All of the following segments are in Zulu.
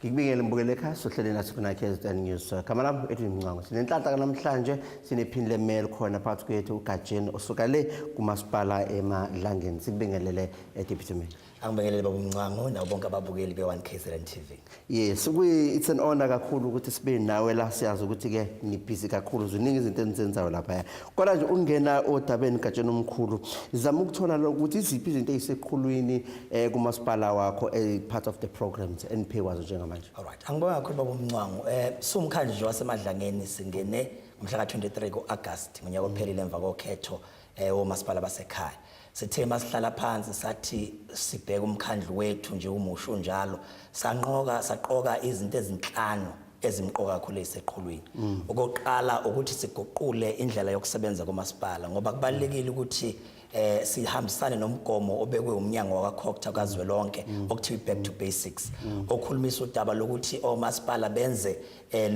Ngikubingele mbukele ekhaya sohlele nathi kuna Kznnt News. Kama lami ethi Mncango. Sinenhlanhla namhlanje sinephini lemail khona phakathi kwethu uGajeni osuka le kumasipala eMadlangeni. Sikubingelele Deputy Mayor. Angibingelele baba Mncango nabo bonke ababukeli be1 Kznnt TV. Yes, it's an honor kakhulu ukuthi sibe nawe la siyazi ukuthi ke ni busy kakhulu ziningi izinto enizenzayo lapha. Kodwa nje ungena odabeni Gajeni omkhulu. Sizama ukuthola ukuthi iziphi izinto eziseqhulwini kumasipala wakho part of the programs eniphiwazo njengamanje. All right. Angibonga kakhulu baba Mncango. Sumkhandlu nje waseMadlangeni singene ngomhla ka23 kuAugust ngonyaka ophelile emva kokhetho womasipala basekhaya. Sithe masihlala phansi sathi sibheka umkhandlu wethu nje umusho njalo saqoka izinto ezinhlanu ezimqoka kakhulu eziseqhulwini. Okokuqala ukuthi siguqule indlela yokusebenza komasipala ngoba kubalekile ukuthi sihambisane nomgomo obekwe umnyango wakwaCocta kazwelonke okuthiwa back to basics okhulumisa udaba lokuthi omasipala benze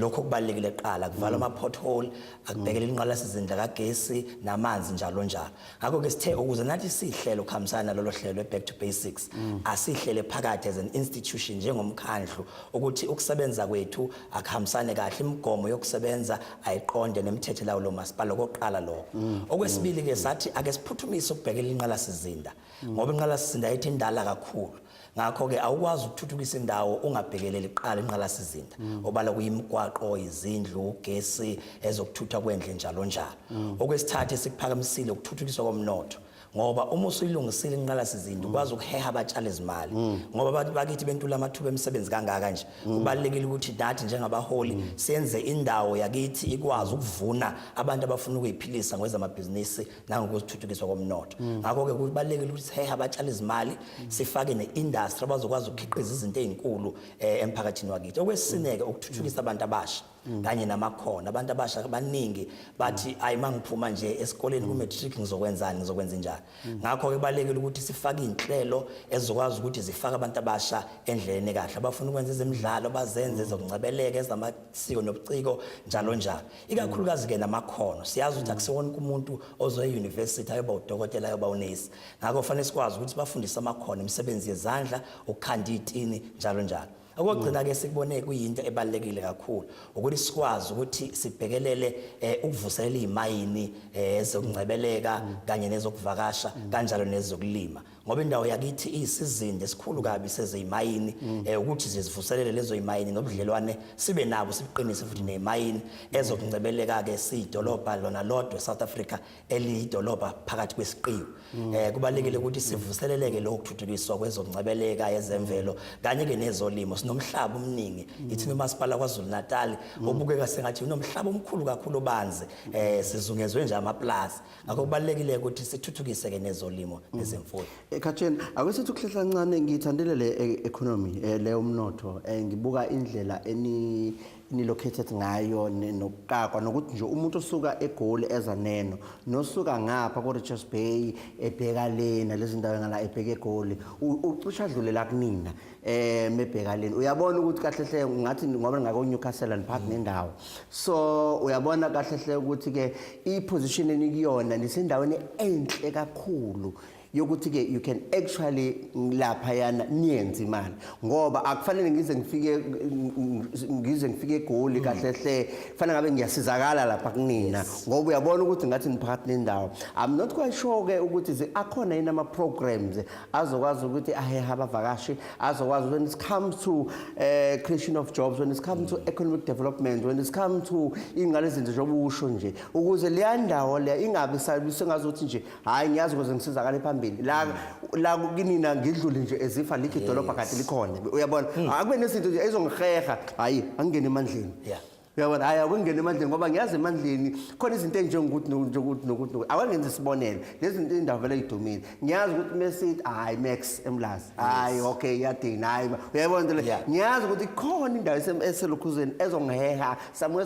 lokho kubalekile eqala kuvala ama pothole akubhekele inqalasizinda kagesi namanzi njalo njalo. Ngakho ke sithe ukuze nathi sihlelo kuhambisana lolo hlelo back to basics asihlele phakathi as an institution njengomkhandlu ukuthi ukusebenza kwethu akuhambisane kahle imigomo yokusebenza ayiqonde nemithetho lawo lo masipala okokuqala lokho. Okwesibili ke sathi ake siphuthumise ukubhekela inqalasizinda ngoba inqalasizinda yithi indala kakhulu. Ngakho ke awukwazi ukuthuthukisa indawo ungabhekeleli iqala inqalasizinda obala kuyimigwaqo izindlu ugesi ezokuthutha kwendle njalo njalo. Okwesithathu sikuphakamisile ukuthuthukiswa komnotho ngoba uma usuyilungisile inqalasizinda ukwazi ukuheha abatshali izimali ngoba bakithi bentula amathuba emisebenzi kangaka nje kubalekile ukuthi nathi njengabaholi senze indawo yakithi ikwazi ukuvuna abantu abafuna ukuyiphilisa ngezamabhizinisi nangokuzithuthukiswa komnotho. Ngakho ke kubalekile ukuthi siheha abatshali izimali sifake neindustry abazokwazi ukukhiqiza izinto ezinkulu emphakathini wakithi. Okwesineke ukuthuthukisa abantu abasha kanye namakhono abantu abasha abaningi bathi ayimangiphuma nje esikoleni ku-matric ngizokwenza njani. Ngakho ke kubalekile ukuthi sifake inhlelo ezokwazi ukuthi zifake abantu abasha endleleni kahle abafuna ukwenza ezemidlalo bazenze ezokungcebeleka ezamasiko nobuciko njalo njalo. Ikakhulukazi ke namakhono siyazi ukuthi akusiwona umuntu ozoya e-university ayoba udokotela ayoba unesi. Ngakho kufanele sikwazi ukuthi bafundise amakhono imisebenzi yezandla ukukhanda itini njalo njalo. Okugcina ke sikubone kuyinto ebalekile kakhulu ukuthi sikwazi ukuthi sibhekelele ukuvuselela izimayini ezokungcebeleka kanye nezokuvakasha kanjalo nezokulima ngoba indawo yakithi isizinde esikhulu kabi sezimayini ukuthi sizivuselele lezo imayini nobudlelwane sibe nabo siqinise futhi nezimayini ezokungcebeleka ke sidolobha lona lodwa South Africa elidolobha phakathi kwesiqiwu. Kubalekile ukuthi sivuseleleke lokho kuthuthukiswa kwezokungcebeleka ezemvelo kanye ke nezolimo. Nomhlaba omningi ithi umasipala kwaZulu Natal obukeka sengathi unomhlaba omkhulu kakhulu obanzi sizungezwe nje amaplaza. Ngakho kubalekile ukuthi sithuthukise ke nezolimo nezemfuyo. Gajeni akwesithi ukuhlehla kancane ngithandele le economy le umnotho ngibuka indlela ni located ngayo nokukakwa nokuthi nje umuntu osuka eGoli ezaneno nosuka ngapha ko Richards Bay ebheka lena lezi ndawo ngala ebheka eGoli ucisha adlule la kunina mebheka lena uyabona ukuthi kahle hle ngathi ngoba ngako Newcastle and Park nendawo so uyabona kahle hle ukuthi ke iposition enikuyona nisendaweni enhle kakhulu yokuthi ke you can actually lapha yana niyenza imali ngoba akufanele ngize ngifike eGoli kahle hle kufanele ngabe ngiyasizakala lapha kunina ngoba uyabona ukuthi ngathi niphakathi nendawo. I'm not quite sure ke ukuthi akhona yini ama programs azokwazi ukuthi aheha abavakashi azokwazi when it comes to creation of jobs, when it comes to economic development, when it comes to ingale izinto zobusho nje ukuze le ndawo le ingabe salibise ngazothi nje hayi ngiyazi ukuze ngisizakale la kunina ngidlule nje ezifa likhe idolobha kade likhona uyabona akube nezinto nje ezongiheha hayi angene emandleni uyabona hayi akungene emandleni ngoba ngiyazi emandleni khona izinto enjengokuthi awangenze isibonelo lezi zinto indawo vele idumile ngiyazi ukuthi mesithi hayi Max Emlazi hayi okay yadina hayi uyabona le ngiyazi ukuthi khona indawo eselokhuzeni ezongiheha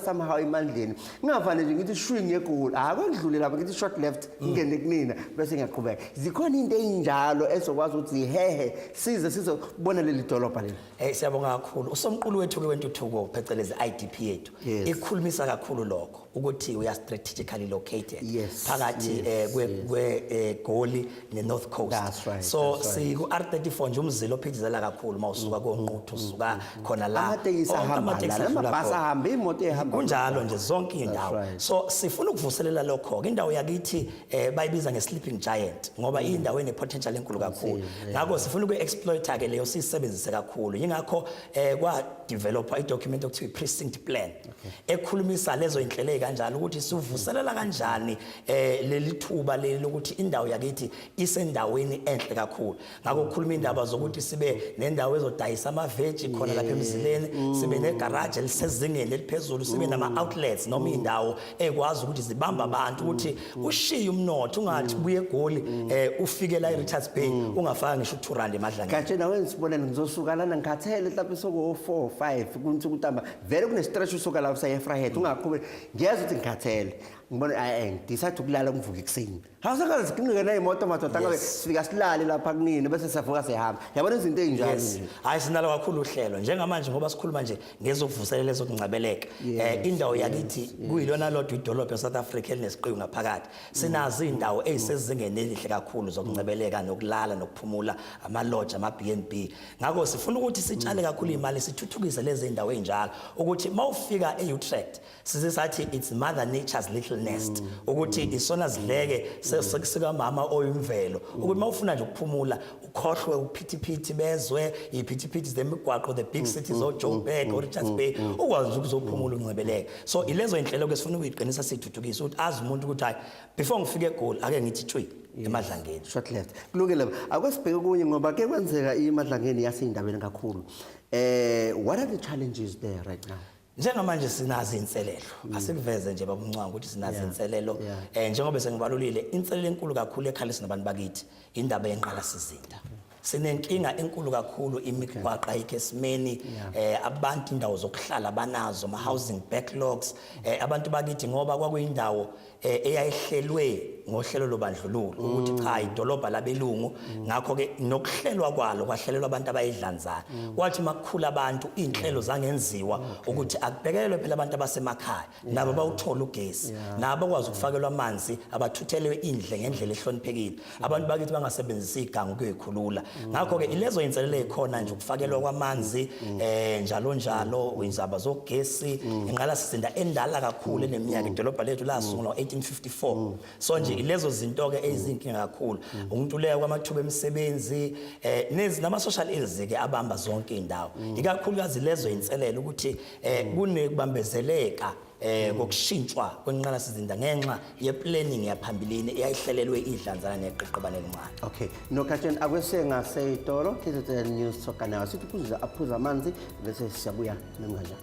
somehow emandleni ngingavane nje ngithi shwing eGoli akudlule lapha ngithi short left ngene kunina bese ngiyaqhubeka zikhona into enjalo ezokwazi ukuthi zihehe sizobona leli dolobha leli. Siyabonga kakhulu usomqulu wethu ke wentuthuko phecelezi IDP yethu Yes. ikhulumisa kakhulu lokho ukuthi we are strategically located Yes, phakathi kweGoli neNorth Coast. That's right, So that's right. siku R34 nje umzila ophithizela kakhulu mawusuka koNquthu usuka khona la. Amatekisi Onke ahamba amatekisi la, adlula namabhasi khona. ahamba, imoto ehamba. Kunjalo nje zonke indawo. right. So sifuna ukuvuselela lokho. Indawo yakithi bayibiza nge-sleeping giant ngoba indawo ene potential enkulu kakhulu. Ngakho sifuna uku-exploiter ke leyo sisebenzise kakhulu. Yingakho kwa developer i-document okuthiwa i-precinct plan. Ekhulumisa lezo inhlelo kanjalo ukuthi sivuselela kanjani leli thuba leli ukuthi indawo yakithi isendaweni enhle kakhulu. Ngakho ukukhuluma indaba zokuthi sibe nendawo ezodayisa amaveji khona lapha emzileni, sibe negarage elisezingeni eliphezulu, sibe nama-outlets noma indawo ekwazi ukuthi zibamba abantu ukuthi ushiye umnotho ungathi buye eGoli ufike la eRichards Bay ungafaka ngisho u2 emadlangeni. Katshe nawe nisibonele ngizosuka lana ngikhathele mhlawumbe soko 4 5 kunsuku ntamba vele kune-stretch usuka la usayefrahead ungaqhubeki ngiyazi ukuthi ngikhathele ngibona decide ukulala ngivuka ekuseni awusakaze siqinqike nayimoto madoda ngabe sifika silale lapha kunini bese siyavuka sihamba yabona izinto ezinjalo nje. Hayi sinalo kakhulu uhlelo njengamanje ngoba sikhuluma nje ngezokuvuselela ezokungcabeleka indawo yakithi kuyilona lodwa idolobha eSouth Africa elinesiqiwu ngaphakathi sinazo indawo ezisezingeni elihle kakhulu zokungcabeleka nokulala nokuphumula ama-lodge ama-B&B. Ngakho sifuna ukuthi sitshale kakhulu imali sithuthukise lezi indawo ezinjalo ukuthi mawufika eUtrecht size sathi it's mother nature's little nest ukuthi isona zileke sika mama oyimvelo ukuthi mawufuna nje ukuphumula ukhohlwe uphithiphithi bezwe iphithiphithi zemigwaqo the big cities oJoburg oRichards Bay ukwazi nje ukuzophumula uncebeleke. So ilezo inhlelo ke sifuna ukuyiqinisa sithuthukise ukuthi azi umuntu ukuthi hayi before ngifike eGoli ake ngithi tshwi emadlangeni. Short left kulungile akwesibheke kunye ngoba ke kwenzeka emadlangeni yasendaweni kakhulu. What are the challenges there right now? Njengamanje sinazi inselelo asikuveze nje babuncango ukuthi sinazi inselelo njengoba sengibalulile inselelo enkulu kakhulu ekhalisa nabantu bakithi indaba yenqala sizinda. Sinenkinga enkulu kakhulu imigwaqo ayikho esimeni abantu indawo zokuhlala banazo ama housing backlogs abantu bakithi ngoba kwakuyindawo eyayihlelwe ngohlelo lobandlululo ukuthi cha idolobha labelungu ngakho ke nokuhlelwa kwalo kwahlelelwa abantu abayidlanzana kwathi makukhula abantu inhlelo zangenziwa ukuthi akubhekelwe phela abantu abasemakhaya nabo bawuthola ugesi nabo bakwazi ukufakelwa amanzi abathuthelwe indle ngendlela ehloniphekile abantu bakithi bangasebenzisa igangu kuyikhulula. Ngakho ke ilezo inselelo ezikhona nje ukufakelwa kwamanzi njalo njalo wenzaba zogesi inqala sizinda endala kakhulu eneminyaka idolobha lethu lasungulwa 1854. So nje ilezo zinto ke ezinkinga kakhulu ukuntuleka kwamathuba emisebenzi nama social ills ke abamba zonke indawo ikakhulukazi lezo inselelo ukuthi kunekubambezeleka kokushintshwa kwenqala sizinda ngenxa ye-planning yaphambilini eyayihlelelwe idlanzana neqeqebane elincane. Okay no Khatsheni akwesengaseyitolo KZN News soka nayo sithi aphuza amanzi bese siyabuya nemkanjani.